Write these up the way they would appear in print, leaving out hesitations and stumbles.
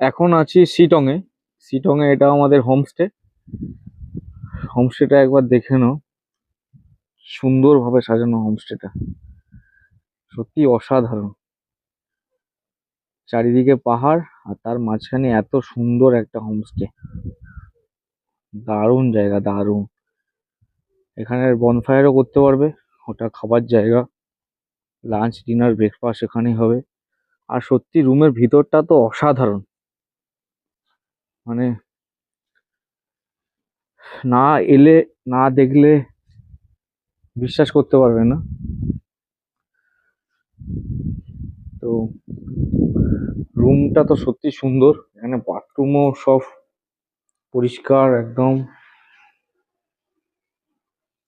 এখন আছি শিটং এ। শিটং এ এটা আমাদের হোমস্টে। হোমস্টেটা একবার দেখে নাও, সুন্দরভাবে সাজানো হোমস্টেটা, সত্যি অসাধারণ। চারিদিকে পাহাড় আর তার মাঝখানে এত সুন্দর একটা হোমস্টে, দারুণ জায়গা, দারুণ। এখানে বনফায়ারও করতে পারবে, ওটা খাবার জায়গা। লাঞ্চ ডিনার ব্রেকফাস্ট এখানেই হবে। আর সত্যি রুমের ভিতরটা তো অসাধারণ, মানে না এলে, না দেখলে বিশ্বাস করতে পারবে না। তো রুমটা তো সত্যি সুন্দর, এখানে বাথরুমও সব পরিষ্কার একদম,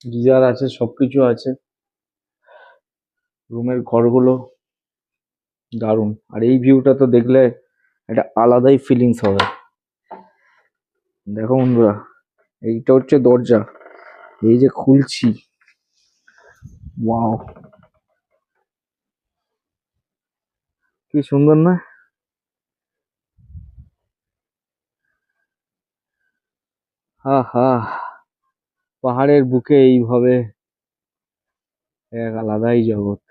গিজার আছে, সবকিছু আছে। রুমের ঘরগুলো দারুণ। আর এই ভিউটা তো দেখলে একটা আলাদাই ফিলিংস হবে। দেখো বন্ধুরা, এইটা হচ্ছে দরজা, এই যে খুলছি, ওয়াও, কি সুন্দর না? হা হা, পাহাড়ের বুকে এইভাবে এক আলাদাই জগৎ।